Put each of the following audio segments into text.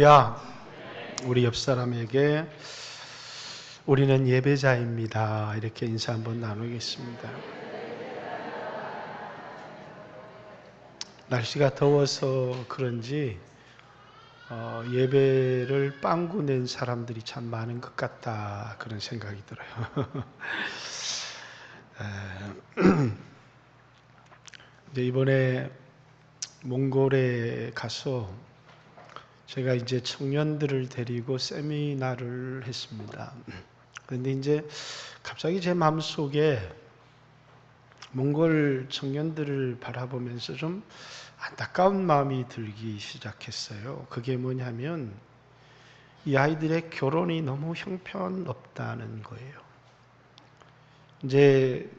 야, 우리 옆 사람에게 우리는 예배자입니다. 이렇게 인사 한번 나누겠습니다. 날씨가 더워서 그런지 예배를 빵구 낸 사람들이 참 많은 것 같다, 그런 생각이 들어요. 이제 이번에 몽골에 가서 제가 이제 청년들을 데리고 세미나를 했습니다. 그런데 이제 갑자기 제 마음속에 몽골 청년들을 바라보면서 좀 안타까운 마음이 들기 시작했어요. 그게 뭐냐면 이 아이들의 결혼이 너무 형편없다는 거예요. 이제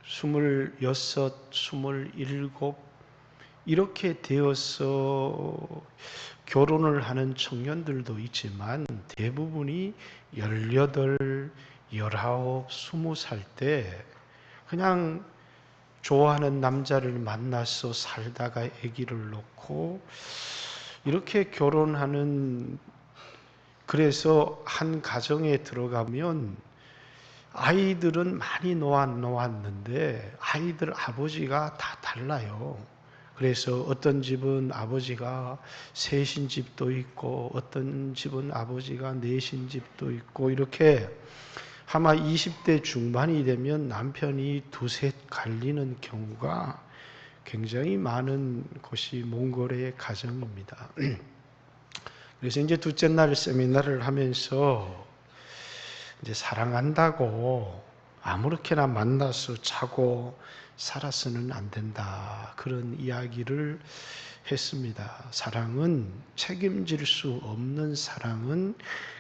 26, 27 이렇게 되어서 결혼을 하는 청년들도 있지만 대부분이 18, 19, 20살 때 그냥 좋아하는 남자를 만나서 살다가 아기를 낳고 이렇게 결혼하는, 그래서 한 가정에 들어가면 아이들은 많이 놓았는데 아이들 아버지가 다 달라요. 그래서 어떤 집은 아버지가 셋인 집도 있고 어떤 집은 아버지가 넷인 집도 있고, 이렇게 아마 20대 중반이 되면 남편이 두셋 갈리는 경우가 굉장히 많은 곳이 몽골의 가정입니다. 그래서 이제 둘째 날 세미나를 하면서 이제 사랑한다고 아무렇게나 만나서 자고 살아서는 안 된다, 그런 이야기를 했습니다. 사랑은, 책임질 수 없는 사랑은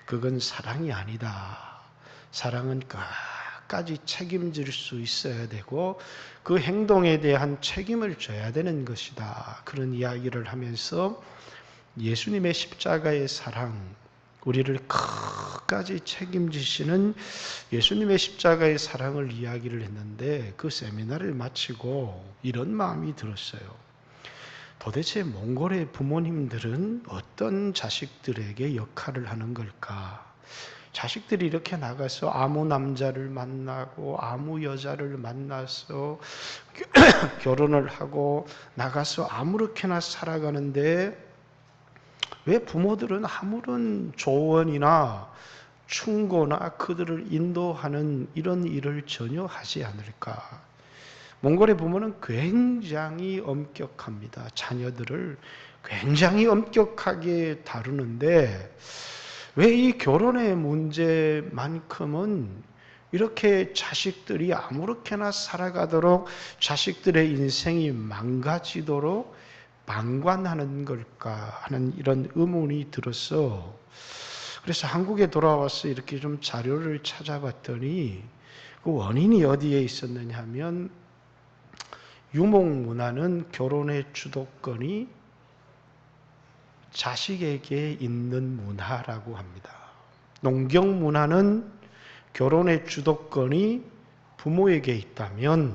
그건 사랑이 아니다. 사랑은 끝까지 책임질 수 있어야 되고 그 행동에 대한 책임을 져야 되는 것이다, 그런 이야기를 하면서 예수님의 십자가의 사랑, 우리를 끝까지 책임지시는 예수님의 십자가의 사랑을 이야기를 했는데, 그 세미나를 마치고 이런 마음이 들었어요. 도대체 몽골의 부모님들은 어떤 자식들에게 역할을 하는 걸까? 자식들이 이렇게 나가서 아무 남자를 만나고 아무 여자를 만나서 결혼을 하고 나가서 아무렇게나 살아가는데 왜 부모들은 아무런 조언이나 충고나 그들을 인도하는 이런 일을 전혀 하지 않을까? 몽골의 부모는 굉장히 엄격합니다. 자녀들을 굉장히 엄격하게 다루는데 왜 이 결혼의 문제만큼은 이렇게 자식들이 아무렇게나 살아가도록, 자식들의 인생이 망가지도록 방관하는 걸까 하는 이런 의문이 들어서, 그래서 한국에 돌아와서 이렇게 좀 자료를 찾아봤더니 그 원인이 어디에 있었느냐 하면, 유목 문화는 결혼의 주도권이 자식에게 있는 문화라고 합니다. 농경 문화는 결혼의 주도권이 부모에게 있다면,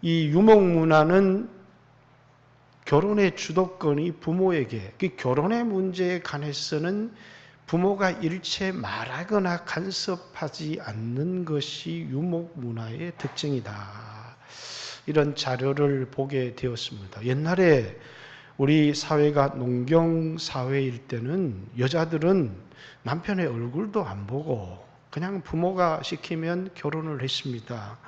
이 유목 문화는 결혼의 주도권이 부모에게, 그 결혼의 문제에 관해서는 부모가 일체 말하거나 간섭하지 않는 것이 유목 문화의 특징이다, 이런 자료를 보게 되었습니다. 옛날에 우리 사회가 농경 사회일 때는 여자들은 남편의 얼굴도 안 보고 그냥 부모가 시키면 결혼을 했습니다.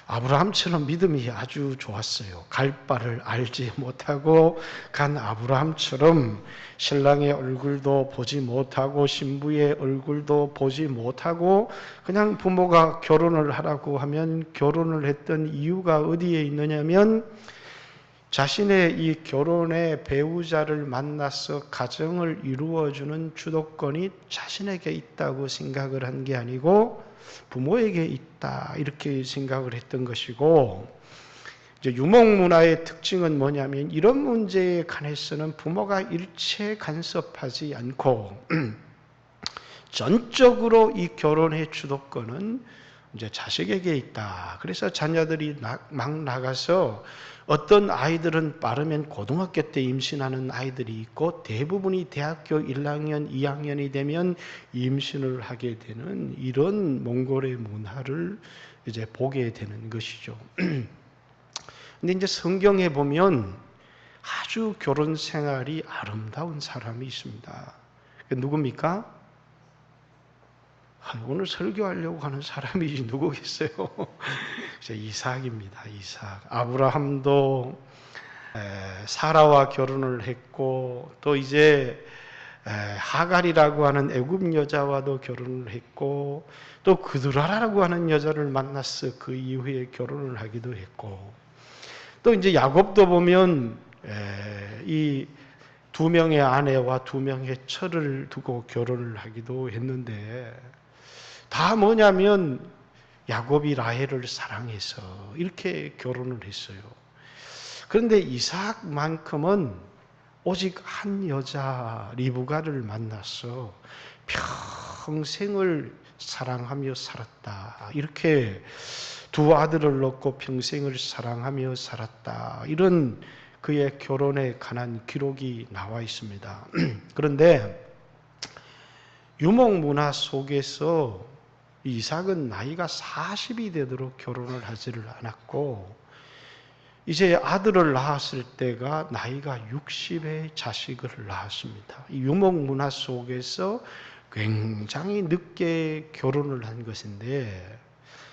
아브라함처럼 믿음이 아주 좋았어요. 갈 바를 알지 못하고 간 아브라함처럼 신랑의 얼굴도 보지 못하고 신부의 얼굴도 보지 못하고 그냥 부모가 결혼을 하라고 하면 결혼을 했던 이유가 어디에 있느냐면, 자신의 이 결혼의 배우자를 만나서 가정을 이루어주는 주도권이 자신에게 있다고 생각을 한 게 아니고 부모에게 있다, 이렇게 생각을 했던 것이고, 이제 유목 문화의 특징은 뭐냐면 이런 문제에 관해서는 부모가 일체 간섭하지 않고 전적으로 이 결혼의 주도권은 이제 자식에게 있다. 그래서 자녀들이 막 나가서 어떤 아이들은 빠르면 고등학교 때 임신하는 아이들이 있고 대부분이 대학교 1학년, 2학년이 되면 임신을 하게 되는 이런 몽골의 문화를 이제 보게 되는 것이죠. 근데 이제 성경에 보면 아주 결혼 생활이 아름다운 사람이 있습니다. 누굽니까? 오늘 설교하려고 하는 사람이 누구겠어요? 이삭입니다. 이삭. 아브라함도 사라와 결혼을 했고 또 이제 하갈이라고 하는 애굽 여자와도 결혼을 했고 또 그두라라고 하는 여자를 만나서 그 이후에 결혼을 하기도 했고 또 이제 야곱도 보면 이 2명의 아내와 2명의 처를 두고 결혼을 하기도 했는데 다 뭐냐면 야곱이 라헬을 사랑해서 이렇게 결혼을 했어요. 그런데 이삭만큼은 오직 한 여자 리브가를 만나서 평생을 사랑하며 살았다. 이렇게 2 아들을 낳고 평생을 사랑하며 살았다. 이런 그의 결혼에 관한 기록이 나와 있습니다. 그런데 유목 문화 속에서 이삭은 나이가 40이 되도록 결혼을 하지를 않았고 이제 아들을 낳았을 때가 나이가 60에 자식을 낳았습니다. 이 유목 문화 속에서 굉장히 늦게 결혼을 한 것인데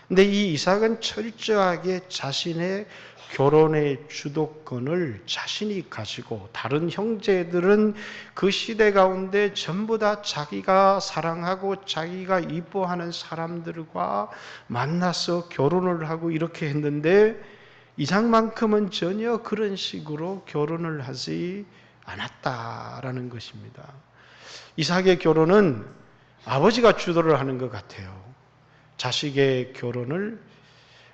근데 이 이삭은 철저하게 자신의 결혼의 주도권을 자신이 가지고 다른 형제들은 그 시대 가운데 전부 다 자기가 사랑하고 자기가 이뻐하는 사람들과 만나서 결혼을 하고 이렇게 했는데 이삭만큼은 전혀 그런 식으로 결혼을 하지 않았다라는 것입니다. 이삭의 결혼은 아버지가 주도를 하는 것 같아요. 자식의 결혼을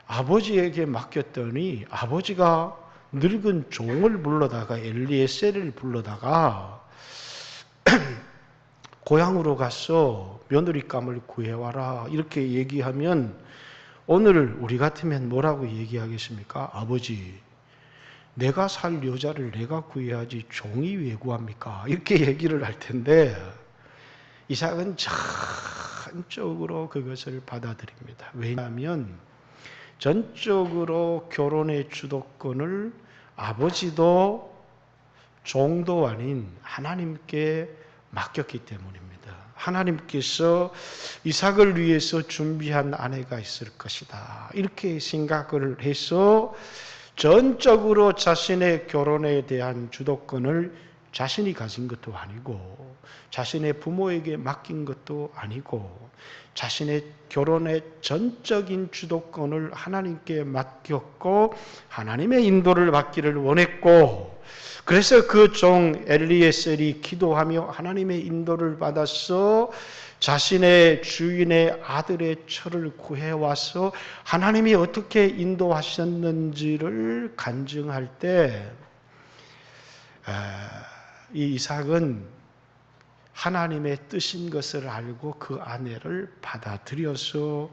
아버지에게 맡겼더니 아버지가 늙은 종을 불러다가 엘리에셀을 불러다가 고향으로 가서 며느리감을 구해와라 이렇게 얘기하면 오늘 우리 같으면 뭐라고 얘기하겠습니까? 아버지, 내가 살 여자를 내가 구해야지 종이 왜 구합니까? 이렇게 얘기를 할 텐데 이삭은 전적으로 그것을 받아들입니다. 왜냐하면 전적으로 결혼의 주도권을 아버지도 종도 아닌 하나님께 맡겼기 때문입니다. 하나님께서 이삭을 위해서 준비한 아내가 있을 것이다. 이렇게 생각을 해서 전적으로 자신의 결혼에 대한 주도권을 자신이 가진 것도 아니고 자신의 부모에게 맡긴 것도 아니고 자신의 결혼의 전적인 주도권을 하나님께 맡겼고 하나님의 인도를 받기를 원했고 그래서 그 종 엘리에셀이 기도하며 하나님의 인도를 받아서 자신의 주인의 아들의 처를 구해와서 하나님이 어떻게 인도하셨는지를 간증할 때 이 이삭은 하나님의 뜻인 것을 알고 그 아내를 받아들여서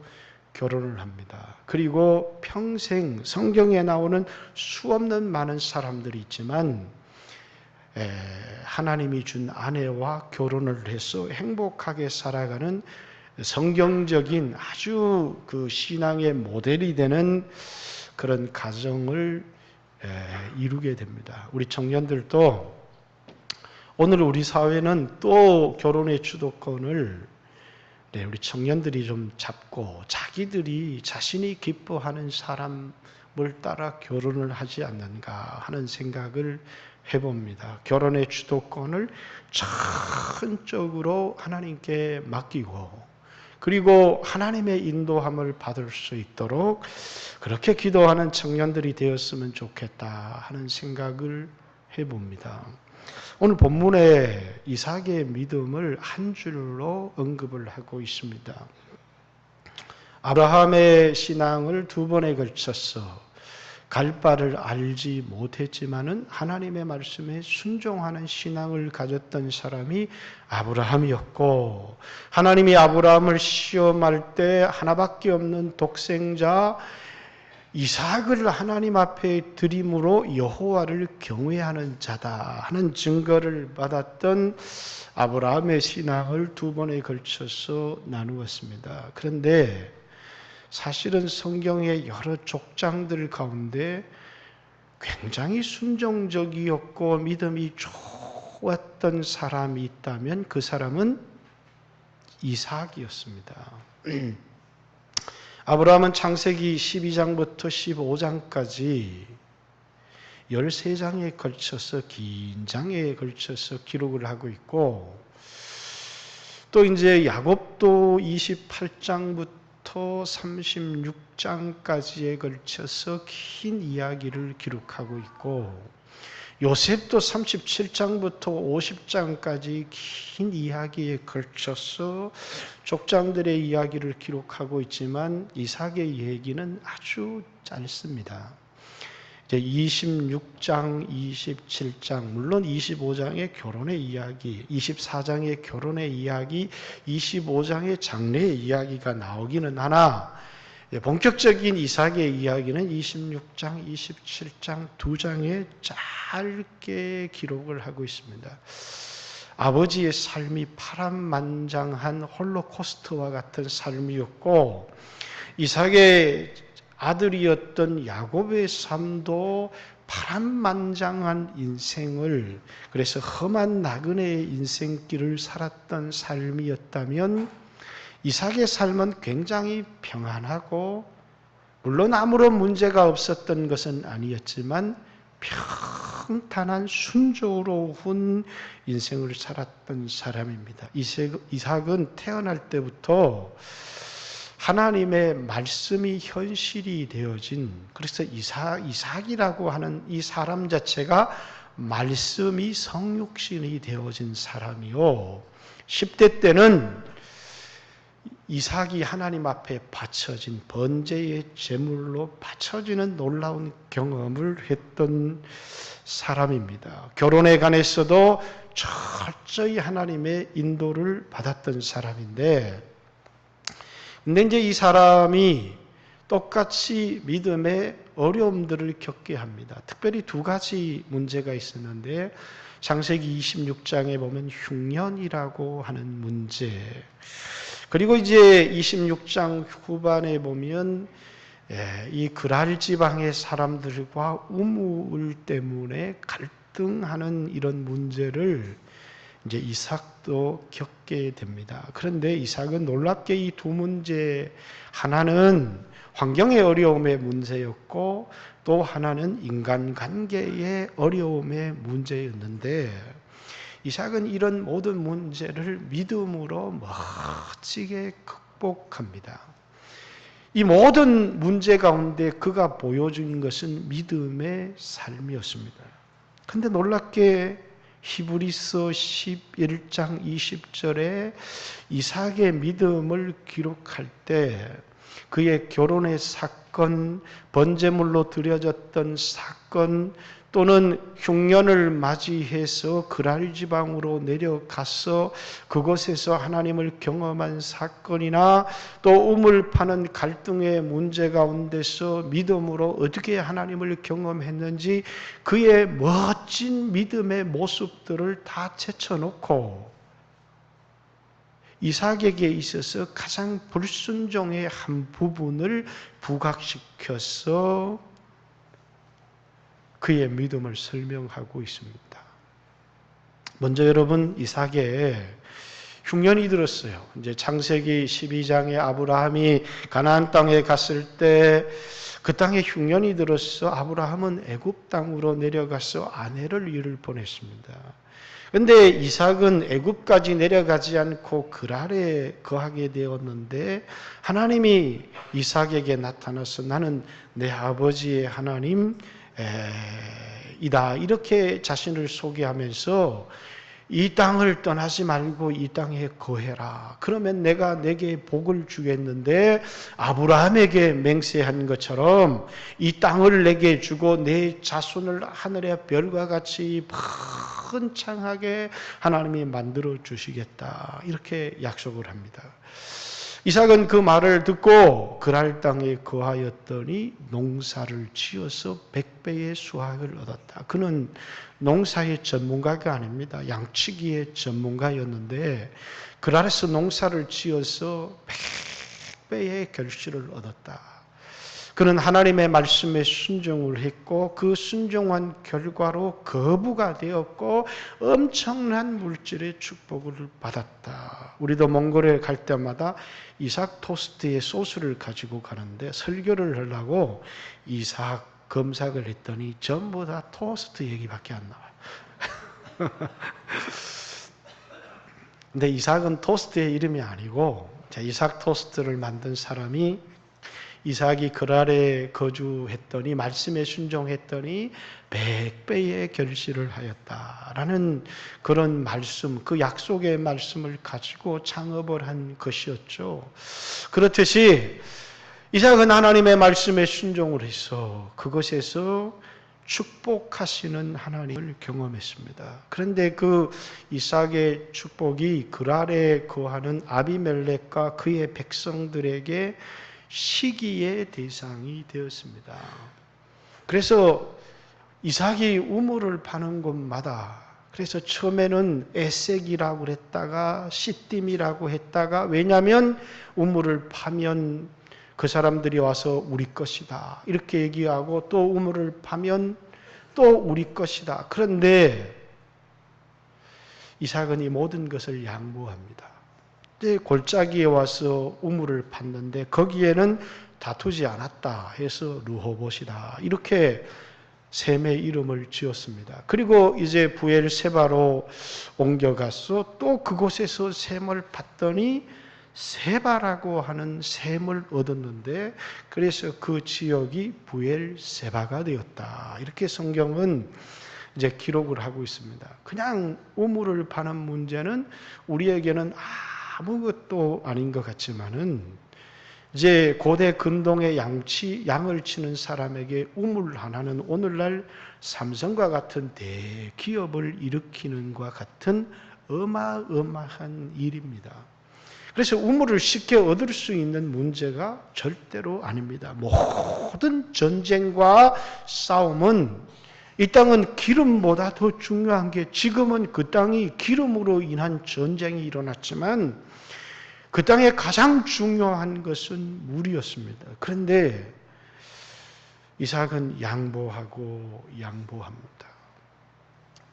결혼을 합니다. 그리고 평생 성경에 나오는 수없는 많은 사람들이 있지만 하나님이 준 아내와 결혼을 해서 행복하게 살아가는 성경적인 아주 그 신앙의 모델이 되는 그런 가정을 이루게 됩니다. 우리 청년들도 오늘 우리 사회는 또 결혼의 주도권을 우리 청년들이 좀 잡고 자기들이 자신이 기뻐하는 사람을 따라 결혼을 하지 않는가 하는 생각을 해봅니다. 결혼의 주도권을 전적으로 하나님께 맡기고 그리고 하나님의 인도함을 받을 수 있도록 그렇게 기도하는 청년들이 되었으면 좋겠다 하는 생각을 해봅니다. 오늘 본문에 이삭의 믿음을 한 줄로 언급을 하고 있습니다. 아브라함의 신앙을 2번에 걸쳐서 갈 바를 알지 못했지만은 하나님의 말씀에 순종하는 신앙을 가졌던 사람이 아브라함이었고, 하나님이 아브라함을 시험할 때 하나밖에 없는 독생자 이삭을 하나님 앞에 드림으로 여호와를 경외하는 자다 하는 증거를 받았던 아브라함의 신앙을 두 번에 걸쳐서 나누었습니다. 그런데 사실은 성경의 여러 족장들 가운데 굉장히 순종적이었고 믿음이 좋았던 사람이 있다면 그 사람은 이삭이었습니다. 아브라함은 창세기 12장부터 15장까지 13장에 걸쳐서 긴 장에 걸쳐서 기록을 하고 있고, 또 이제 야곱도 28장부터 36장까지에 걸쳐서 긴 이야기를 기록하고 있고, 요셉도 37장부터 50장까지 긴 이야기에 걸쳐서 족장들의 이야기를 기록하고 있지만 이삭의 얘기는 아주 짧습니다. 이제 26장, 27장, 물론 25장의 결혼의 이야기, 24장의 결혼의 이야기, 25장의 장래의 이야기가 나오기는 하나, 본격적인 이삭의 이야기는 26장, 27장 두 장에 짧게 기록을 하고 있습니다. 아버지의 삶이 파란만장한 홀로코스트와 같은 삶이었고, 이삭의 아들이었던 야곱의 삶도 파란만장한 인생을, 그래서 험한 나그네의 인생길을 살았던 삶이었다면 이삭의 삶은 굉장히 평안하고, 물론 아무런 문제가 없었던 것은 아니었지만 평탄한 순조로운 인생을 살았던 사람입니다. 이삭은 태어날 때부터 하나님의 말씀이 현실이 되어진, 그래서 이삭이라고 하는 이 사람 자체가 말씀이 성육신이 되어진 사람이요, 10대 때는 이삭이 하나님 앞에 바쳐진 번제의 제물로 바쳐지는 놀라운 경험을 했던 사람입니다. 결혼에 관해서도 철저히 하나님의 인도를 받았던 사람인데, 근데 이제 이 사람이 똑같이 믿음의 어려움들을 겪게 합니다. 특별히 두 가지 문제가 있었는데, 창세기 26장에 보면 흉년이라고 하는 문제, 그리고 이제 26장 후반에 보면 이 그랄 지방의 사람들과 우물 때문에 갈등하는 이런 문제를 이제 이삭도 겪게 됩니다. 그런데 이삭은 놀랍게 이 두 문제, 하나는 환경의 어려움의 문제였고 또 하나는 인간관계의 어려움의 문제였는데, 이삭은 이런 모든 문제를 믿음으로 멋지게 극복합니다. 이 모든 문제 가운데 그가 보여준 것은 믿음의 삶이었습니다. 그런데 놀랍게 히브리서 11장 20절에 이삭의 믿음을 기록할 때 그의 결혼의 사건, 번제물로 드려졌던 사건, 또는 흉년을 맞이해서 그랄 지방으로 내려가서 그곳에서 하나님을 경험한 사건이나 또 우물 파는 갈등의 문제 가운데서 믿음으로 어떻게 하나님을 경험했는지 그의 멋진 믿음의 모습들을 다 제쳐놓고 이삭에게 있어서 가장 불순종의 한 부분을 부각시켜서 그의 믿음을 설명하고 있습니다. 먼저 여러분, 이삭에 흉년이 들었어요. 이제 창세기 12장에 아브라함이 가나안 땅에 갔을 때 그 땅에 흉년이 들어서 아브라함은 애굽 땅으로 내려가서 아내를 잃을 뻔했습니다. 그런데 이삭은 애굽까지 내려가지 않고 그랄에 거하게 되었는데, 하나님이 이삭에게 나타나서 나는 내 아버지의 하나님 이다, 이렇게 자신을 소개하면서 이 땅을 떠나지 말고 이 땅에 거해라. 그러면 내가 내게 복을 주겠는데 아브라함에게 맹세한 것처럼 이 땅을 내게 주고 내 자손을 하늘의 별과 같이 번창하게 하나님이 만들어 주시겠다. 이렇게 약속을 합니다. 이삭은 그 말을 듣고 그랄 땅에 거하였더니 농사를 지어서 100배의 수확을 얻었다. 그는 농사의 전문가가 아닙니다. 양치기의 전문가였는데 그랄에서 농사를 지어서 100배의 결실을 얻었다. 그는 하나님의 말씀에 순종을 했고 그 순종한 결과로 거부가 되었고 엄청난 물질의 축복을 받았다. 우리도 몽골에 갈 때마다 이삭 토스트의 소스를 가지고 가는데 설교를 하려고 이삭 검색을 했더니 전부 다 토스트 얘기밖에 안 나와요. 근데 이삭은 토스트의 이름이 아니고 이삭 토스트를 만든 사람이 이삭이 그랄에 거주했더니 말씀에 순종했더니 100배의 결실을 하였다라는 그런 말씀, 그 약속의 말씀을 가지고 창업을 한 것이었죠. 그렇듯이 이삭은 하나님의 말씀에 순종을 해서 그것에서 축복하시는 하나님을 경험했습니다. 그런데 그 이삭의 축복이 그랄에 거하는 아비멜렉과 그의 백성들에게 시기의 대상이 되었습니다. 그래서 이삭이 우물을 파는 곳마다 그래서 처음에는 에색이라고 했다가 시딤이라고 했다가 왜냐하면 우물을 파면 그 사람들이 와서 우리 것이다 이렇게 얘기하고 또 우물을 파면 또 우리 것이다. 그런데 이삭은 이 모든 것을 양보합니다. 골짜기에 와서 우물을 팠는데 거기에는 다투지 않았다 해서 르호봇이다 이렇게 셈의 이름을 지었습니다. 그리고 이제 부엘세바로 옮겨가서 또 그곳에서 셈을 팠더니 세바라고 하는 셈을 얻었는데 그래서 그 지역이 부엘세바가 되었다. 이렇게 성경은 이제 기록을 하고 있습니다. 그냥 우물을 파는 문제는 우리에게는 아무것도 아닌 것 같지만은 이제 고대 근동의 양을 치는 사람에게 우물 하나는 오늘날 삼성과 같은 대기업을 일으키는 것과 같은 어마어마한 일입니다. 그래서 우물을 쉽게 얻을 수 있는 문제가 절대로 아닙니다. 모든 전쟁과 싸움은 이 땅은 기름보다 더 중요한 게 지금은 그 땅이 기름으로 인한 전쟁이 일어났지만 그 땅에 가장 중요한 것은 물이었습니다. 그런데 이삭은 양보하고 양보합니다.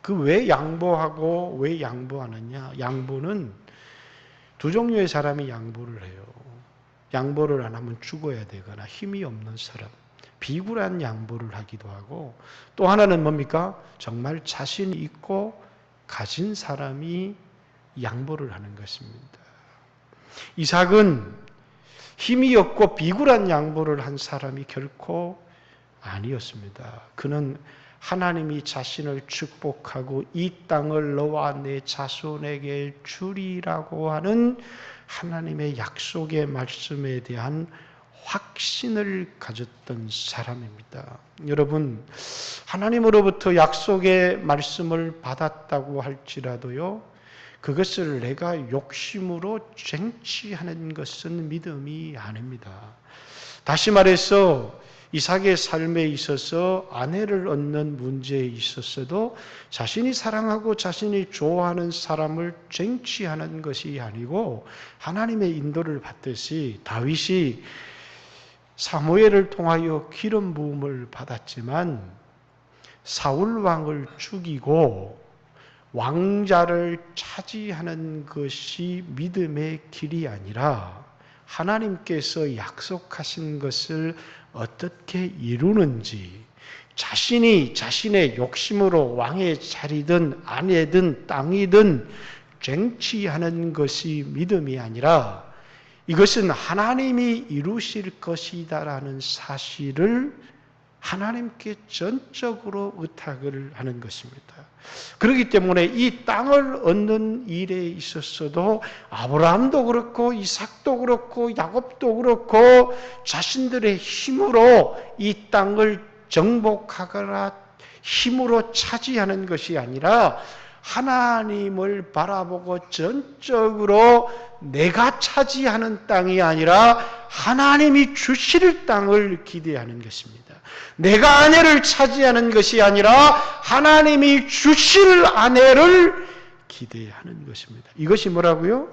그 왜 양보하고 왜 양보하느냐? 양보는 두 종류의 사람이 양보를 해요. 양보를 안 하면 죽어야 되거나 힘이 없는 사람. 비굴한 양보를 하기도 하고 또 하나는 뭡니까? 정말 자신 있고 가진 사람이 양보를 하는 것입니다. 이삭은 힘이 없고 비굴한 양보를 한 사람이 결코 아니었습니다. 그는 하나님이 자신을 축복하고 이 땅을 너와 내 자손에게 주리라고 하는 하나님의 약속의 말씀에 대한 확신을 가졌던 사람입니다. 여러분, 하나님으로부터 약속의 말씀을 받았다고 할지라도요, 그것을 내가 욕심으로 쟁취하는 것은 믿음이 아닙니다. 다시 말해서 이삭의 삶에 있어서 아내를 얻는 문제에 있었어도 자신이 사랑하고 자신이 좋아하는 사람을 쟁취하는 것이 아니고 하나님의 인도를 받듯이 다윗이 사무엘을 통하여 기름 부음을 받았지만 사울 왕을 죽이고 왕자를 차지하는 것이 믿음의 길이 아니라 하나님께서 약속하신 것을 어떻게 이루는지 자신이 자신의 욕심으로 왕의 자리든 아내든 땅이든 쟁취하는 것이 믿음이 아니라 이것은 하나님이 이루실 것이다라는 사실을 하나님께 전적으로 의탁을 하는 것입니다. 그렇기 때문에 이 땅을 얻는 일에 있어서도 아브라함도 그렇고 이삭도 그렇고 야곱도 그렇고 자신들의 힘으로 이 땅을 정복하거나 힘으로 차지하는 것이 아니라 하나님을 바라보고 전적으로 내가 차지하는 땅이 아니라 하나님이 주실 땅을 기대하는 것입니다. 내가 아내를 차지하는 것이 아니라 하나님이 주실 아내를 기대하는 것입니다. 이것이 뭐라고요?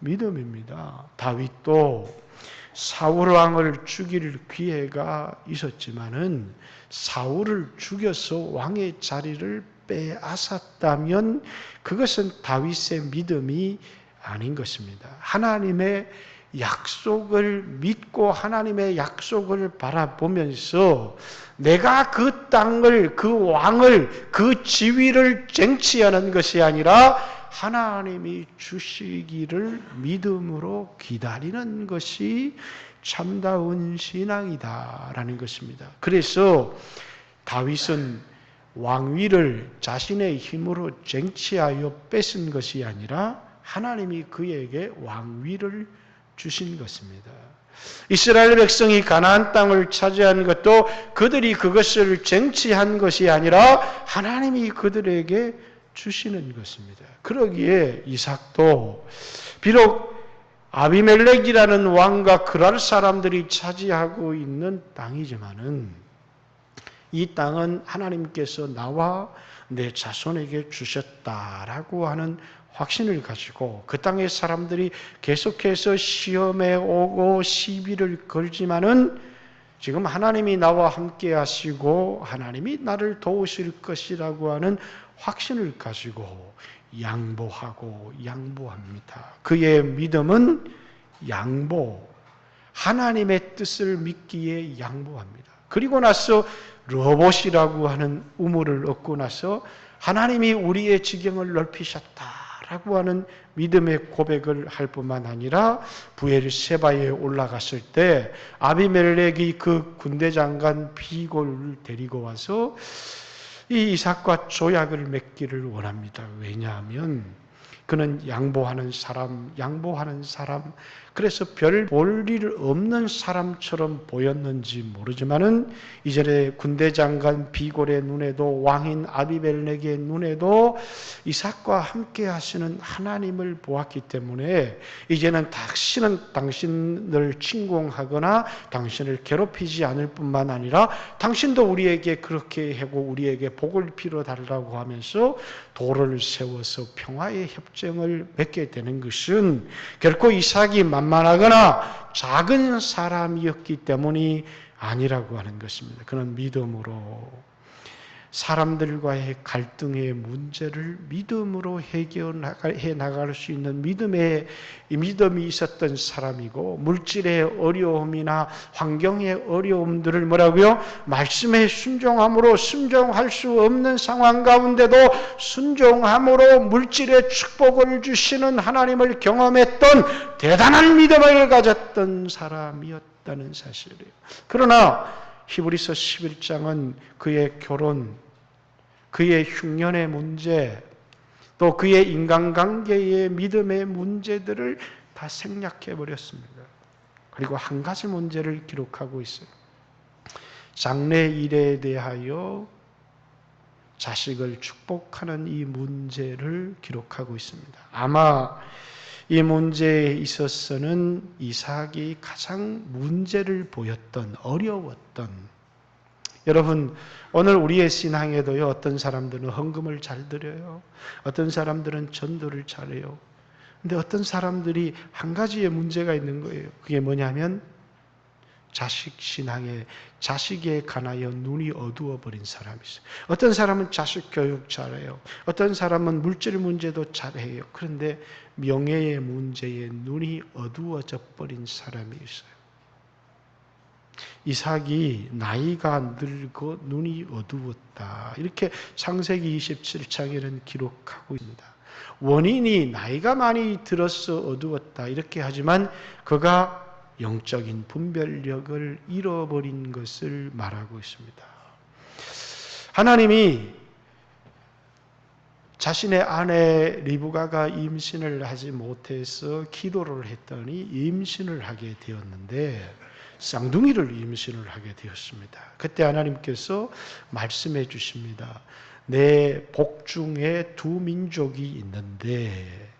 믿음입니다. 다윗도 사울 왕을 죽일 기회가 있었지만은 사울을 죽여서 왕의 자리를 빼앗았다면 그것은 다윗의 믿음이 아닌 것입니다. 하나님의 약속을 믿고 하나님의 약속을 바라보면서 내가 그 땅을, 그 왕을, 그 지위를 쟁취하는 것이 아니라 하나님이 주시기를 믿음으로 기다리는 것이 참다운 신앙이다라는 것입니다. 그래서 다윗은 왕위를 자신의 힘으로 쟁취하여 뺏은 것이 아니라 하나님이 그에게 왕위를 주신 것입니다. 이스라엘 백성이 가나안 땅을 차지한 것도 그들이 그것을 쟁취한 것이 아니라 하나님이 그들에게 주시는 것입니다. 그러기에 이삭도 비록 아비멜렉이라는 왕과 그랄 사람들이 차지하고 있는 땅이지만은 이 땅은 하나님께서 나와 내 자손에게 주셨다라고 하는 확신을 가지고 그 땅의 사람들이 계속해서 시험에 오고 시비를 걸지만은 지금 하나님이 나와 함께 하시고 하나님이 나를 도우실 것이라고 하는 확신을 가지고 양보하고 양보합니다. 그의 믿음은 양보, 하나님의 뜻을 믿기에 양보합니다. 그리고 나서 르호봇이라고 하는 우물을 얻고 나서 하나님이 우리의 지경을 넓히셨다라고 하는 믿음의 고백을 할 뿐만 아니라 부엘세바에 올라갔을 때 아비멜렉이 그 군대 장관 비골을 데리고 와서 이 이삭과 조약을 맺기를 원합니다. 왜냐하면 그는 양보하는 사람, 그래서 별 볼 일 없는 사람처럼 보였는지 모르지만은 이전에 군대 장관 비골의 눈에도 왕인 아비멜렉의 눈에도 이삭과 함께 하시는 하나님을 보았기 때문에 이제는 다시는 당신을 침공하거나 당신을 괴롭히지 않을 뿐만 아니라 당신도 우리에게 그렇게 하고 우리에게 복을 빌어 달라고 하면서 도를 세워서 평화의 협정을 맺게 되는 것은 결코 이삭이 만만하거나 작은 사람이었기 때문이 아니라고 하는 것입니다. 그는 믿음으로 사람들과의 갈등의 문제를 믿음으로 해결해 나갈 수 있는 믿음이 있었던 사람이고 물질의 어려움이나 환경의 어려움들을 뭐라고요? 말씀에 순종함으로 순종할 수 없는 상황 가운데도 순종함으로 물질의 축복을 주시는 하나님을 경험했던 대단한 믿음을 가졌던 사람이었다는 사실이에요. 그러나 히브리서 11장은 그의 결혼, 그의 흉년의 문제, 또 그의 인간관계의 믿음의 문제들을 다 생략해버렸습니다. 그리고 한 가지 문제를 기록하고 있어요. 장래 일에 대하여 자식을 축복하는 이 문제를 기록하고 있습니다. 아마 이 문제에 있어서는 이삭이 가장 문제를 보였던, 어려웠던, 여러분 오늘 우리의 신앙에도요 어떤 사람들은 헌금을 잘 드려요. 어떤 사람들은 전도를 잘해요. 근데 어떤 사람들이 한 가지의 문제가 있는 거예요. 그게 뭐냐면 자식 신앙에, 자식에 관하여 눈이 어두워 버린 사람이 있어요. 어떤 사람은 자식 교육 잘해요. 어떤 사람은 물질 문제도 잘해요. 그런데 명예의 문제에 눈이 어두워져 버린 사람이 있어요. 이삭이 나이가 늙고 눈이 어두웠다. 이렇게 창세기 27장에는 기록하고 있습니다. 원인이 나이가 많이 들어서 어두웠다. 이렇게 하지만 그가 영적인 분별력을 잃어버린 것을 말하고 있습니다. 하나님이 자신의 아내 리브가가 임신을 하지 못해서 기도를 했더니 임신을 하게 되었는데 쌍둥이를 임신을 하게 되었습니다. 그때 하나님께서 말씀해 주십니다. 내 복중에 두 민족이 있는데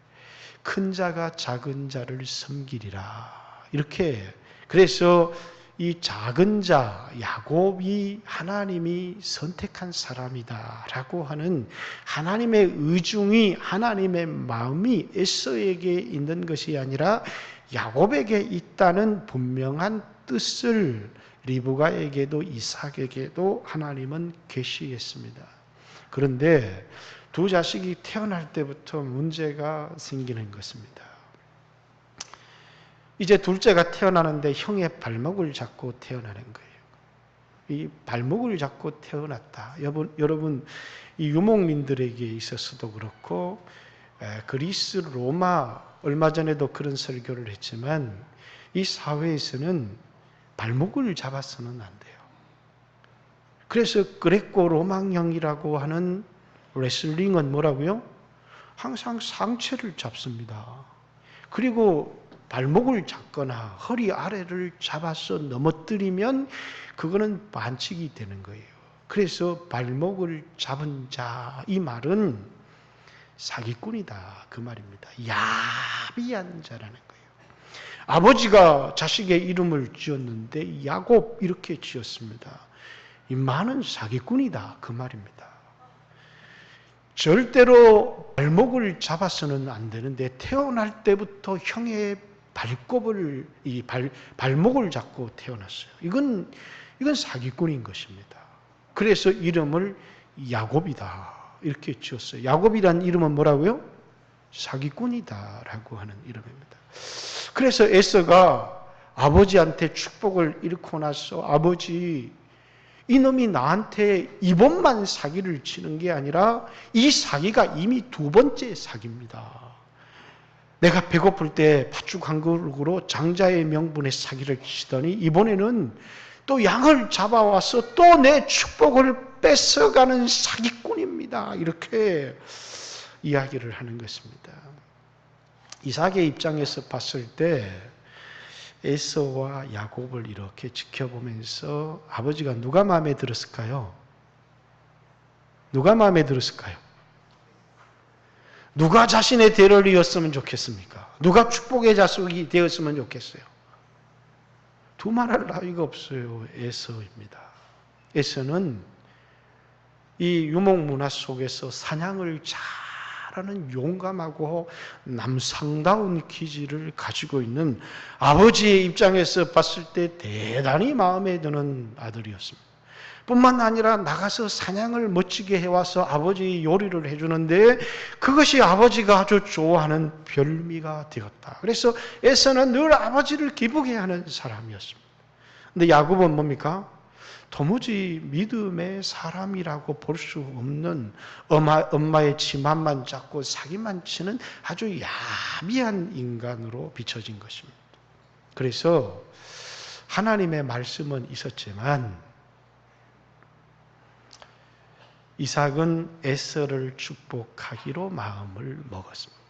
큰 자가 작은 자를 섬기리라. 이렇게 그래서 이 작은 자 야곱이 하나님이 선택한 사람이다라고 하는 하나님의 의중이 하나님의 마음이 에서에게 있는 것이 아니라 야곱에게 있다는 분명한 뜻을 리브가에게도 이삭에게도 하나님은 계시했습니다. 그런데 두 자식이 태어날 때부터 문제가 생기는 것입니다. 이제 둘째가 태어나는데 형의 발목을 잡고 태어나는 거예요. 이 발목을 잡고 태어났다. 여러분 이 유목민들에게 있어서도 그렇고 그리스 로마 얼마 전에도 그런 설교를 했지만 이 사회에서는 발목을 잡아서는 안 돼요. 그래서 그레코 로마형이라고 하는 레슬링은 뭐라고요? 항상 상체를 잡습니다. 그리고 발목을 잡거나 허리 아래를 잡아서 넘어뜨리면 그거는 반칙이 되는 거예요. 그래서 발목을 잡은 자, 이 말은 사기꾼이다 그 말입니다. 야비한 자라는 거예요. 아버지가 자식의 이름을 지었는데 야곱 이렇게 지었습니다. 이 말은 사기꾼이다 그 말입니다. 절대로 발목을 잡아서는 안 되는데 태어날 때부터 형의 발목을 잡고 태어났어요. 이건 사기꾼인 것입니다. 그래서 이름을 야곱이다 이렇게 지었어요. 야곱이란 이름은 뭐라고요? 사기꾼이다라고 하는 이름입니다. 그래서 에서가 아버지한테 축복을 잃고 나서 아버지 이놈이 나한테 이번만 사기를 치는 게 아니라 이 사기가 이미 두 번째 사기입니다. 내가 배고플 때 팥죽 한 그릇으로 장자의 명분에 사기를 치더니 이번에는 또 양을 잡아와서 또 내 축복을 뺏어가는 사기꾼입니다. 이렇게 이야기를 하는 것입니다. 이삭의 입장에서 봤을 때 에서와 야곱을 이렇게 지켜보면서 아버지가 누가 마음에 들었을까요? 누가 마음에 들었을까요? 누가 자신의 대를 이었으면 좋겠습니까? 누가 축복의 자식이 되었으면 좋겠어요? 두말할 나위가 없어요. 에서입니다. 에서는 이 유목문화 속에서 사냥을 잘하는 용감하고 남상다운 기질을 가지고 있는 아버지의 입장에서 봤을 때 대단히 마음에 드는 아들이었습니다. 뿐만 아니라 나가서 사냥을 멋지게 해와서 아버지 요리를 해주는데 그것이 아버지가 아주 좋아하는 별미가 되었다. 그래서 에서는 늘 아버지를 기쁘게 하는 사람이었습니다. 근데 야곱은 뭡니까? 도무지 믿음의 사람이라고 볼 수 없는 엄마의 치마만 잡고 사기만 치는 아주 야비한 인간으로 비춰진 것입니다. 그래서 하나님의 말씀은 있었지만 이삭은 에서를 축복하기로 마음을 먹었습니다.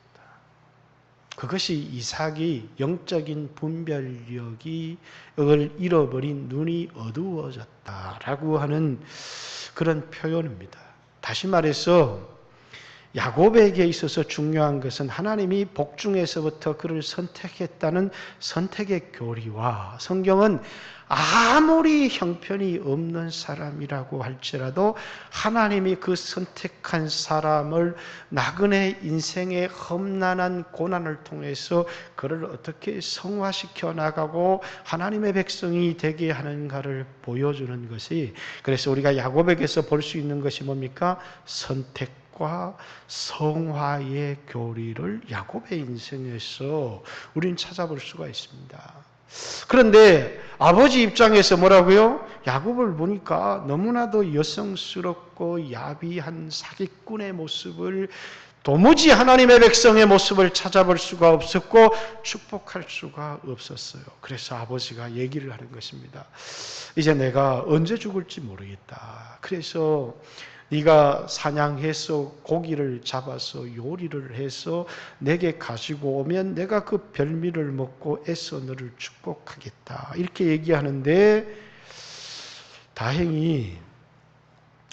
그것이 이삭이 영적인 분별력이 을 잃어버린 눈이 어두워졌다라고 하는 그런 표현입니다. 다시 말해서 야곱에게 있어서 중요한 것은 하나님이 복중에서부터 그를 선택했다는 선택의 교리와 성경은 아무리 형편이 없는 사람이라고 할지라도 하나님이 그 선택한 사람을 나그네 인생의 험난한 고난을 통해서 그를 어떻게 성화시켜 나가고 하나님의 백성이 되게 하는가를 보여주는 것이, 그래서 우리가 야곱에게서 볼 수 있는 것이 뭡니까? 선택과 성화의 교리를 야곱의 인생에서 우리는 찾아볼 수가 있습니다. 그런데 아버지 입장에서 뭐라고요? 야곱을 보니까 너무나도 여성스럽고 야비한 사기꾼의 모습을 도무지 하나님의 백성의 모습을 찾아볼 수가 없었고 축복할 수가 없었어요. 그래서 아버지가 얘기를 하는 것입니다. 이제 내가 언제 죽을지 모르겠다. 그래서 네가 사냥해서 고기를 잡아서 요리를 해서 내게 가지고 오면 내가 그 별미를 먹고 애써 너를 축복하겠다. 이렇게 얘기하는데 다행히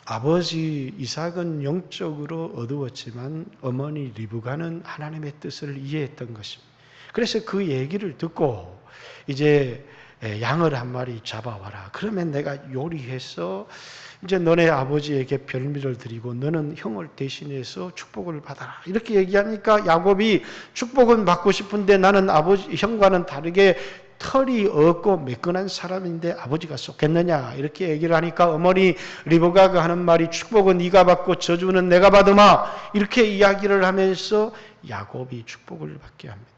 아버지 이삭은 영적으로 어두웠지만 어머니 리브가는 하나님의 뜻을 이해했던 것입니다. 그래서 그 얘기를 듣고 이제 양을 한 마리 잡아와라. 그러면 내가 요리해서 이제 너네 아버지에게 별미를 드리고 너는 형을 대신해서 축복을 받아라. 이렇게 얘기하니까 야곱이 축복은 받고 싶은데 나는 아버지 형과는 다르게 털이 없고 매끈한 사람인데 아버지가 쏟겠느냐 이렇게 얘기를 하니까 어머니 리브가가 하는 말이 축복은 네가 받고 저주는 내가 받으마 이렇게 이야기를 하면서 야곱이 축복을 받게 합니다.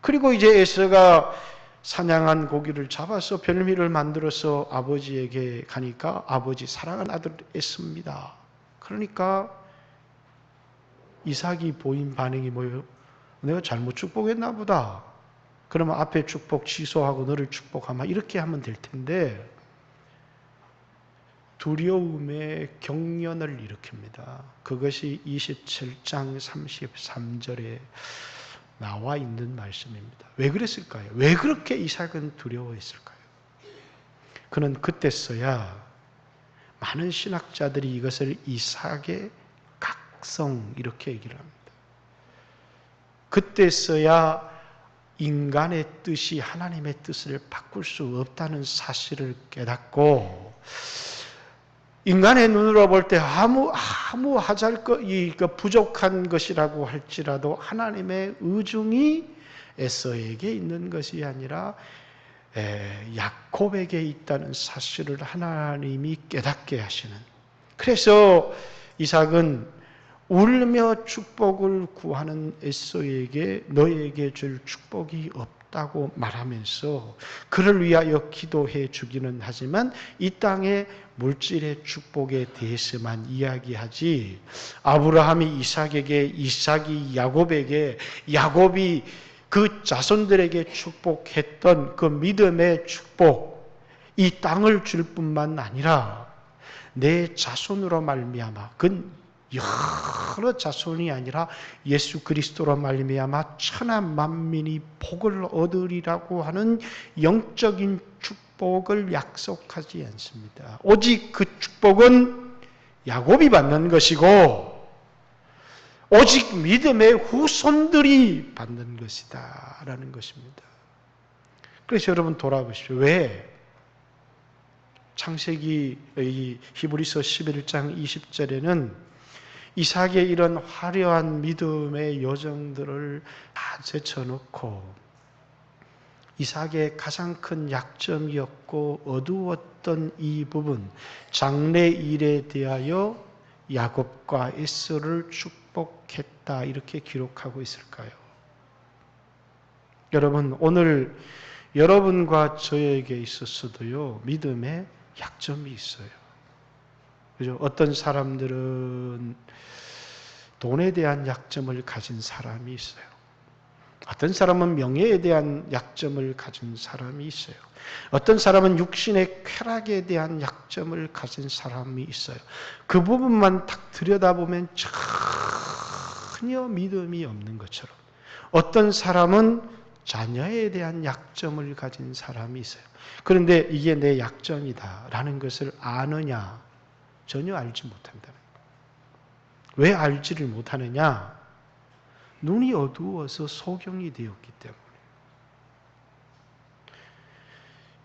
그리고 이제 에서가 사냥한 고기를 잡아서 별미를 만들어서 아버지에게 가니까 아버지 사랑하는 아들 에서입니다. 그러니까 이삭이 보인 반응이 뭐예요? 내가 잘못 축복했나 보다. 그러면 앞에 축복 취소하고 너를 축복하마 이렇게 하면 될 텐데 두려움의 경련을 일으킵니다. 그것이 27장 33절에 나와 있는 말씀입니다. 왜 그랬을까요? 왜 그렇게 이삭은 두려워했을까요? 그는 그때서야 많은 신학자들이 이것을 이삭의 각성 이렇게 얘기를 합니다. 그때서야 인간의 뜻이 하나님의 뜻을 바꿀 수 없다는 사실을 깨닫고 인간의 눈으로 볼 때 아무 부족한 것이라고 할지라도 하나님의 의중이 에서에게 있는 것이 아니라 야곱에게 있다는 사실을 하나님이 깨닫게 하시는. 그래서 이삭은 울며 축복을 구하는 에서에게 너에게 줄 축복이 없다고 말하면서 그를 위하여 기도해 주기는 하지만 이 땅의 물질의 축복에 대해서만 이야기하지 아브라함이 이삭에게 이삭이 야곱에게 야곱이 그 자손들에게 축복했던 그 믿음의 축복 이 땅을 줄 뿐만 아니라 내 자손으로 말미암아 그건 여러 자손이 아니라 예수 그리스도로 말미암아 천하 만민이 복을 얻으리라고 하는 영적인 축복을 약속하지 않습니다. 오직 그 축복은 야곱이 받는 것이고 오직 믿음의 후손들이 받는 것이다 라는 것입니다. 그래서 여러분 돌아보십시오. 왜 창세기 히브리서 11장 20절에는 이삭의 이런 화려한 믿음의 여정들을 다 제쳐놓고 이삭의 가장 큰 약점이었고 어두웠던 이 부분 장래 일에 대하여 야곱과 에서를 축복했다 이렇게 기록하고 있을까요? 여러분 오늘 여러분과 저에게 있어서도요 믿음의 약점이 있어요. 그죠? 어떤 사람들은 돈에 대한 약점을 가진 사람이 있어요. 어떤 사람은 명예에 대한 약점을 가진 사람이 있어요. 어떤 사람은 육신의 쾌락에 대한 약점을 가진 사람이 있어요. 그 부분만 딱 들여다보면 전혀 믿음이 없는 것처럼 어떤 사람은 자녀에 대한 약점을 가진 사람이 있어요. 그런데 이게 내 약점이다라는 것을 아느냐? 전혀 알지 못한다는 거예요. 왜 알지를 못하느냐? 눈이 어두워서 소경이 되었기 때문에.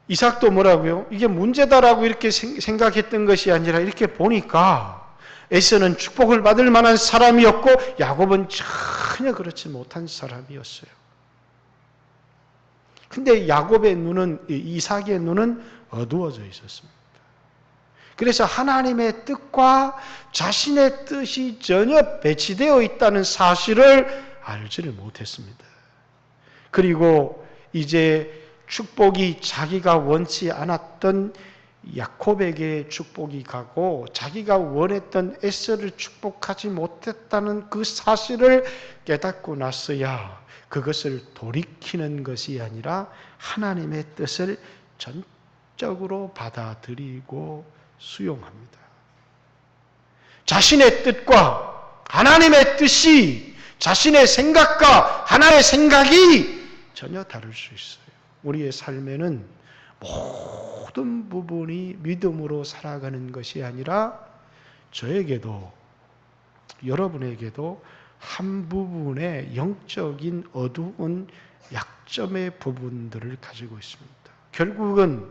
이삭도 뭐라고요? 이게 문제다라고 이렇게 생각했던 것이 아니라 이렇게 보니까 에서는 축복을 받을 만한 사람이었고 야곱은 전혀 그렇지 못한 사람이었어요. 근데 야곱의 눈은 이삭의 눈은 어두워져 있었습니다. 그래서 하나님의 뜻과 자신의 뜻이 전혀 배치되어 있다는 사실을 알지를 못했습니다. 그리고 이제 축복이 자기가 원치 않았던 야곱에게 축복이 가고 자기가 원했던 에서를 축복하지 못했다는 그 사실을 깨닫고 나서야 그것을 돌이키는 것이 아니라 하나님의 뜻을 전적으로 받아들이고 수용합니다. 자신의 뜻과 하나님의 뜻이 자신의 생각과 하나님의 생각이 전혀 다를 수 있어요. 우리의 삶에는 모든 부분이 믿음으로 살아가는 것이 아니라 저에게도 여러분에게도 한 부분의 영적인 어두운 약점의 부분들을 가지고 있습니다. 결국은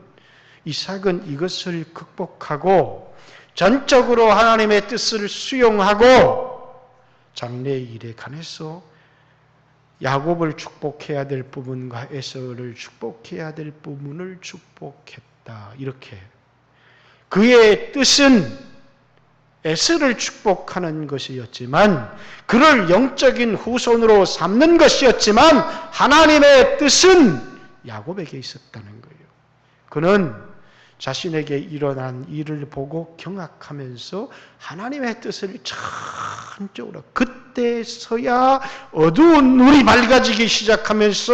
이삭은 이것을 극복하고 전적으로 하나님의 뜻을 수용하고 장래의 일에 관해서 야곱을 축복해야 될 부분과 에서를 축복해야 될 부분을 축복했다. 이렇게 그의 뜻은 에서를 축복하는 것이었지만 그를 영적인 후손으로 삼는 것이었지만 하나님의 뜻은 야곱에게 있었다는 거예요. 그는 자신에게 일어난 일을 보고 경악하면서 하나님의 뜻을 전적으로 그때서야 어두운 눈이 밝아지기 시작하면서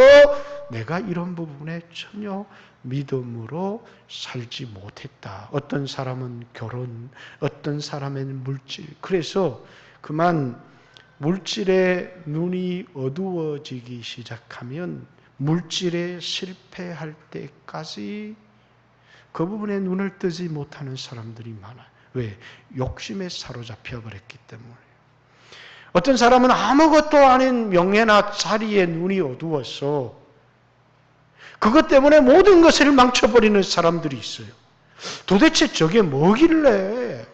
내가 이런 부분에 전혀 믿음으로 살지 못했다. 어떤 사람은 결혼, 어떤 사람은 물질. 그래서 그만 물질의 눈이 어두워지기 시작하면 물질에 실패할 때까지 그 부분에 눈을 뜨지 못하는 사람들이 많아요. 왜? 욕심에 사로잡혀 버렸기 때문에. 어떤 사람은 아무것도 아닌 명예나 자리에 눈이 어두워서 그것 때문에 모든 것을 망쳐버리는 사람들이 있어요. 도대체 저게 뭐길래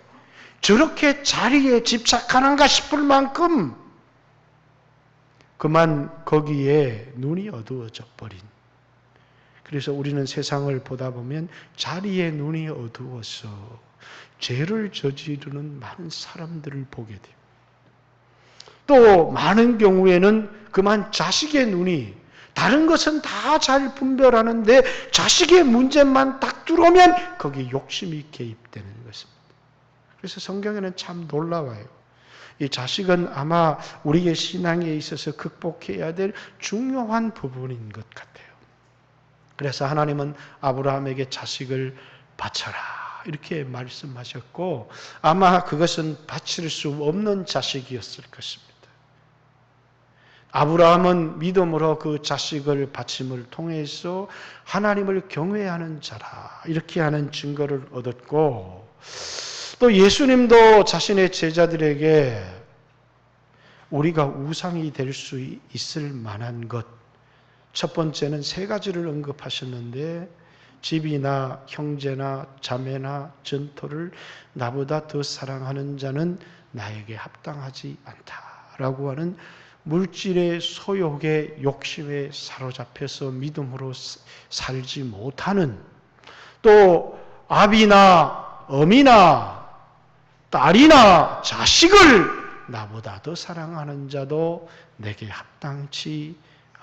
저렇게 자리에 집착하는가 싶을 만큼 그만 거기에 눈이 어두워져 버린. 그래서 우리는 세상을 보다 보면 자리에 눈이 어두워서 죄를 저지르는 많은 사람들을 보게 돼요. 또 많은 경우에는 그만 자식의 눈이, 다른 것은 다 잘 분별하는데 자식의 문제만 딱 들어오면 거기에 욕심이 개입되는 것입니다. 그래서 성경에는 참 놀라워요. 이 자식은 아마 우리의 신앙에 있어서 극복해야 될 중요한 부분인 것 같아요. 그래서 하나님은 아브라함에게 자식을 바쳐라 이렇게 말씀하셨고 아마 그것은 바칠 수 없는 자식이었을 것입니다. 아브라함은 믿음으로 그 자식을 바침을 통해서 하나님을 경외하는 자라 이렇게 하는 증거를 얻었고 또 예수님도 자신의 제자들에게 우리가 우상이 될 수 있을 만한 것 첫 번째는 세 가지를 언급하셨는데 집이나 형제나 자매나 전토를 나보다 더 사랑하는 자는 나에게 합당하지 않다라고 하는 물질의 소욕의 욕심에 사로잡혀서 믿음으로 살지 못하는 또 아비나 어미나 딸이나 자식을 나보다 더 사랑하는 자도 내게 합당치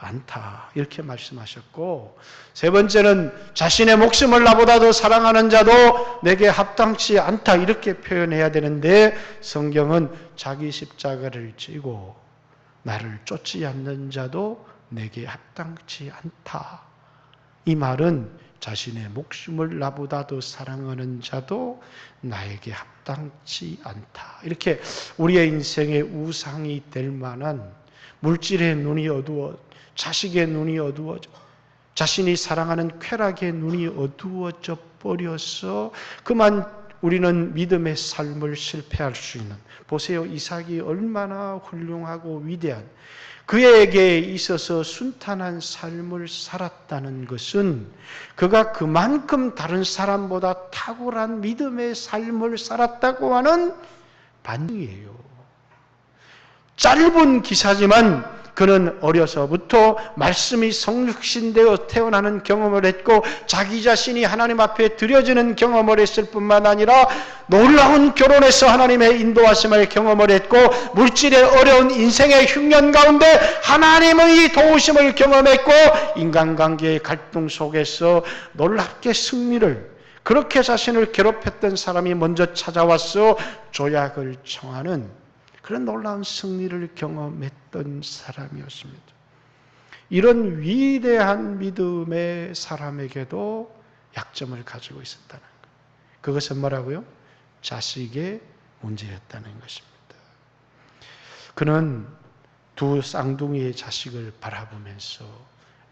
않다 이렇게 말씀하셨고 세 번째는 자신의 목숨을 나보다 더 사랑하는 자도 내게 합당치 않다 이렇게 표현해야 되는데 성경은 자기 십자가를 지고 나를 쫓지 않는 자도 내게 합당치 않다. 이 말은 자신의 목숨을 나보다 더 사랑하는 자도 나에게 합당치 않다. 이렇게 우리의 인생의 우상이 될 만한 물질의 눈이 어두워 자식의 눈이 어두워져 자신이 사랑하는 쾌락의 눈이 어두워져 버려서 그만 우리는 믿음의 삶을 실패할 수 있는 보세요. 이삭이 얼마나 훌륭하고 위대한 그에게 있어서 순탄한 삶을 살았다는 것은 그가 그만큼 다른 사람보다 탁월한 믿음의 삶을 살았다고 하는 반증이에요. 짧은 기사지만 그는 어려서부터 말씀이 성육신되어 태어나는 경험을 했고 자기 자신이 하나님 앞에 드려지는 경험을 했을 뿐만 아니라 놀라운 결혼에서 하나님의 인도하심을 경험을 했고 물질의 어려운 인생의 흉년 가운데 하나님의 도우심을 경험했고 인간관계의 갈등 속에서 놀랍게 승리를 그렇게 자신을 괴롭혔던 사람이 먼저 찾아와서 조약을 청하는 그런 놀라운 승리를 경험했던 사람이었습니다. 이런 위대한 믿음의 사람에게도 약점을 가지고 있었다는 것. 그것은 뭐라고요? 자식의 문제였다는 것입니다. 그는 두 쌍둥이의 자식을 바라보면서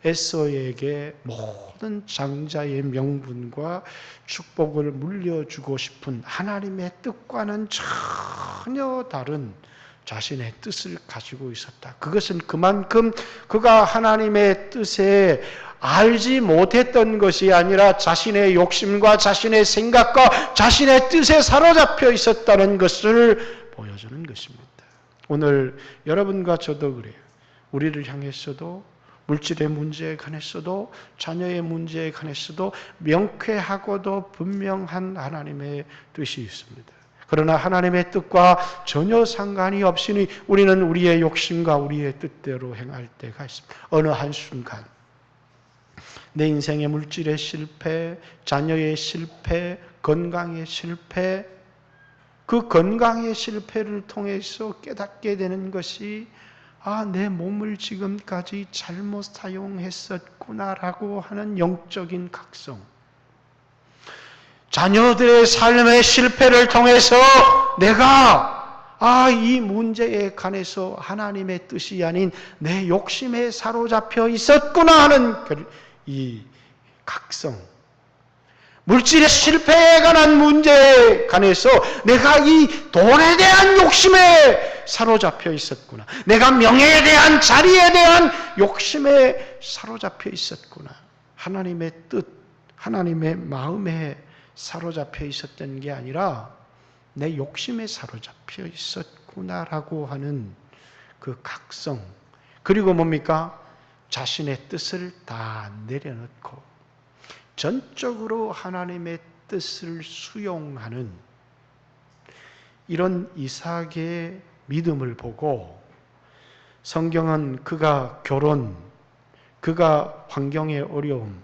에서에게 모든 장자의 명분과 축복을 물려주고 싶은 하나님의 뜻과는 전혀 다른 자신의 뜻을 가지고 있었다. 그것은 그만큼 그가 하나님의 뜻에 알지 못했던 것이 아니라 자신의 욕심과 자신의 생각과 자신의 뜻에 사로잡혀 있었다는 것을 보여주는 것입니다. 오늘 여러분과 저도 그래요. 우리를 향해서도 물질의 문제에 관해서도 자녀의 문제에 관해서도 명쾌하고도 분명한 하나님의 뜻이 있습니다. 그러나 하나님의 뜻과 전혀 상관이 없으니 우리는 우리의 욕심과 우리의 뜻대로 행할 때가 있습니다. 어느 한순간 내 인생의 물질의 실패, 자녀의 실패, 건강의 실패, 그 건강의 실패를 통해서 깨닫게 되는 것이 내 몸을 지금까지 잘못 사용했었구나라고 하는 영적인 각성. 자녀들의 삶의 실패를 통해서 내가 이 문제에 관해서 하나님의 뜻이 아닌 내 욕심에 사로잡혀 있었구나 하는 이 각성. 물질의 실패에 관한 문제에 관해서 내가 이 돈에 대한 욕심에 사로잡혀 있었구나. 내가 명예에 대한 자리에 대한 욕심에 사로잡혀 있었구나. 하나님의 뜻, 하나님의 마음에 사로잡혀 있었던 게 아니라 내 욕심에 사로잡혀 있었구나라고 하는 그 각성. 그리고 뭡니까? 자신의 뜻을 다 내려놓고 전적으로 하나님의 뜻을 수용하는 이런 이삭의 믿음을 보고 성경은 그가 결혼, 그가 환경의 어려움,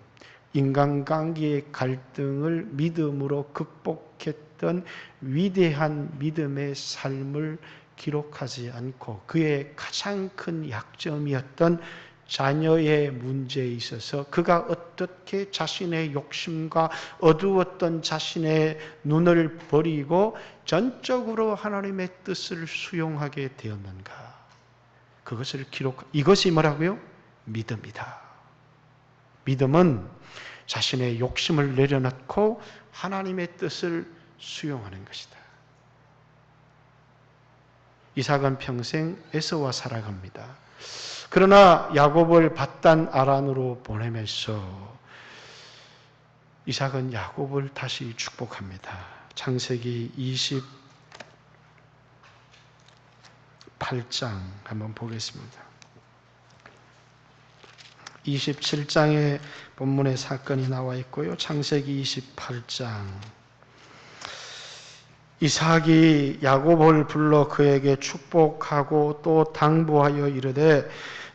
인간관계의 갈등을 믿음으로 극복했던 위대한 믿음의 삶을 기록하지 않고 그의 가장 큰 약점이었던 자녀의 문제에 있어서 그가 어떻게 자신의 욕심과 어두웠던 자신의 눈을 버리고 전적으로 하나님의 뜻을 수용하게 되었는가. 그것을 이것이 뭐라고요? 믿음이다. 믿음은 자신의 욕심을 내려놓고 하나님의 뜻을 수용하는 것이다. 이삭은 평생 에서와 살아갑니다. 그러나 야곱을 밧단 아란으로 보내면서 이삭은 야곱을 다시 축복합니다. 창세기 28장 한번 보겠습니다. 27장에 본문의 사건이 나와 있고요. 창세기 28장. 이삭이 야곱을 불러 그에게 축복하고 또 당부하여 이르되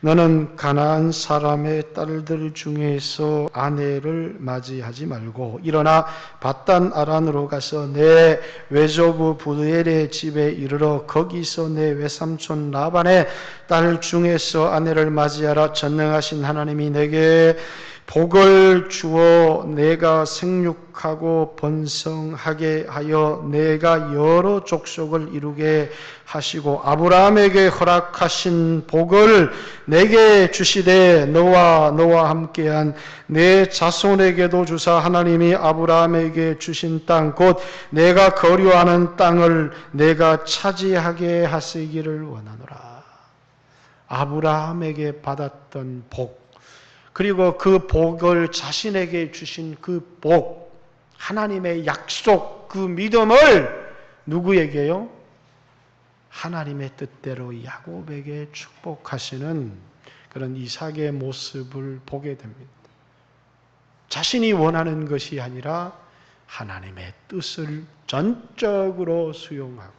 너는 가나안 사람의 딸들 중에서 아내를 맞이하지 말고 일어나 밧단 아란으로 가서 내 외조부 부엘의 집에 이르러 거기서 내 외삼촌 라반의 딸 중에서 아내를 맞이하라. 전능하신 하나님이 내게 복을 주어 내가 생육하고 번성하게 하여 내가 여러 족속을 이루게 하시고 아브라함에게 허락하신 복을 내게 주시되 너와 함께한 내 자손에게도 주사 하나님이 아브라함에게 주신 땅 곧 내가 거류하는 땅을 내가 차지하게 하시기를 원하노라. 아브라함에게 받았던 복, 그리고 그 복을 자신에게 주신 그 복, 하나님의 약속, 그 믿음을 누구에게요? 하나님의 뜻대로 야곱에게 축복하시는 그런 이삭의 모습을 보게 됩니다. 자신이 원하는 것이 아니라 하나님의 뜻을 전적으로 수용하고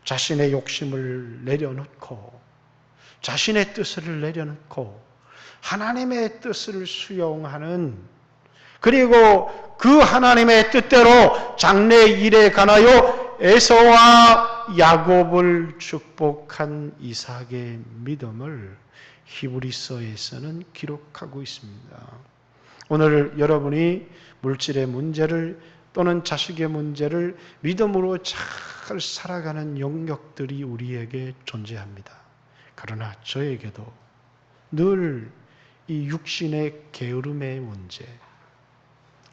자신의 욕심을 내려놓고 자신의 뜻을 내려놓고 하나님의 뜻을 수용하는 그리고 그 하나님의 뜻대로 장래 일에 관하여 에서와 야곱을 축복한 이삭의 믿음을 히브리서에서는 기록하고 있습니다. 오늘 여러분이 물질의 문제를 또는 자식의 문제를 믿음으로 잘 살아가는 영역들이 우리에게 존재합니다. 그러나 저에게도 늘 이 육신의 게으름의 문제,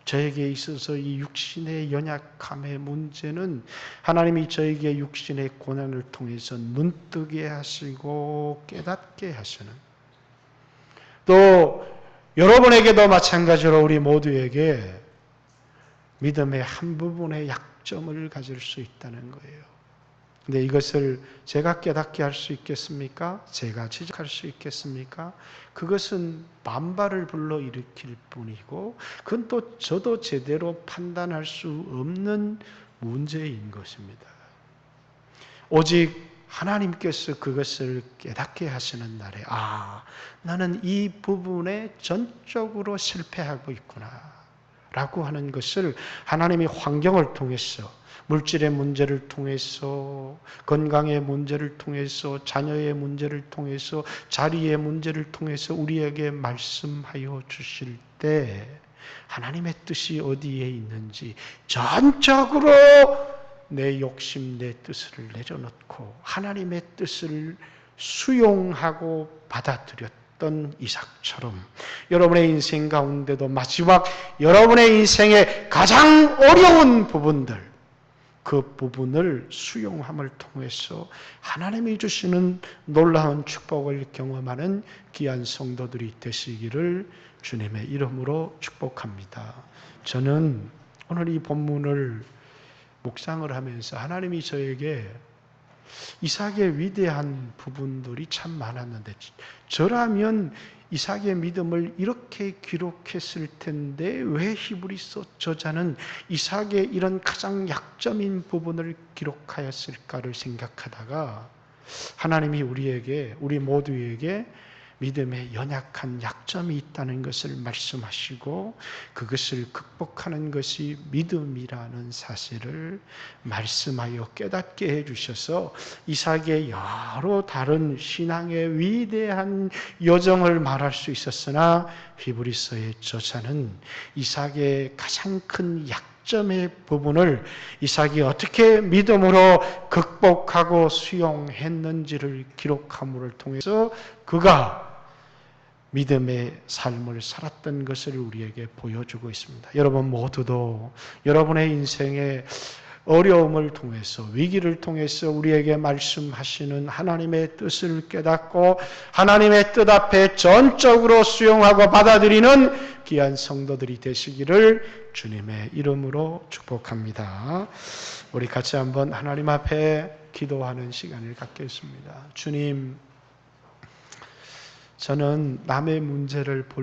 저에게 있어서 이 육신의 연약함의 문제는 하나님이 저에게 육신의 고난을 통해서 눈뜨게 하시고 깨닫게 하시는, 또 여러분에게도 마찬가지로 우리 모두에게 믿음의 한 부분의 약점을 가질 수 있다는 거예요. 근데 이것을 제가 깨닫게 할 수 있겠습니까? 제가 지적할 수 있겠습니까? 그것은 반발을 불러일으킬 뿐이고, 그건 또 저도 제대로 판단할 수 없는 문제인 것입니다. 오직 하나님께서 그것을 깨닫게 하시는 날에, 나는 이 부분에 전적으로 실패하고 있구나 라고 하는 것을 하나님이 환경을 통해서, 물질의 문제를 통해서, 건강의 문제를 통해서, 자녀의 문제를 통해서, 자리의 문제를 통해서 우리에게 말씀하여 주실 때 하나님의 뜻이 어디에 있는지 전적으로 내 욕심, 내 뜻을 내려놓고 하나님의 뜻을 수용하고 받아들였던 이삭처럼 여러분의 인생 가운데도 마지막 여러분의 인생의 가장 어려운 부분들, 그 부분을 수용함을 통해서 하나님이 주시는 놀라운 축복을 경험하는 귀한 성도들이 되시기를 주님의 이름으로 축복합니다. 저는 오늘 이 본문을 묵상을 하면서 하나님이 저에게 이삭의 위대한 부분들이 참 많았는데, 저라면 이삭의 믿음을 이렇게 기록했을 텐데 왜 히브리서 저자는 이삭의 이런 가장 약점인 부분을 기록하였을까를 생각하다가 하나님이 우리에게, 우리 모두에게 믿음에 연약한 약점이 있다는 것을 말씀하시고 그것을 극복하는 것이 믿음이라는 사실을 말씀하여 깨닫게 해주셔서 이삭의 여러 다른 신앙의 위대한 여정을 말할 수 있었으나 히브리서의 저자는 이삭의 가장 큰 약점의 부분을 이삭이 어떻게 믿음으로 극복하고 수용했는지를 기록함을 통해서 그가 믿음의 삶을 살았던 것을 우리에게 보여주고 있습니다. 여러분 모두도 여러분의 인생의 어려움을 통해서, 위기를 통해서 우리에게 말씀하시는 하나님의 뜻을 깨닫고 하나님의 뜻 앞에 전적으로 수용하고 받아들이는 귀한 성도들이 되시기를 주님의 이름으로 축복합니다. 우리 같이 한번 하나님 앞에 기도하는 시간을 갖겠습니다. 주님, 저는 남의 문제를 볼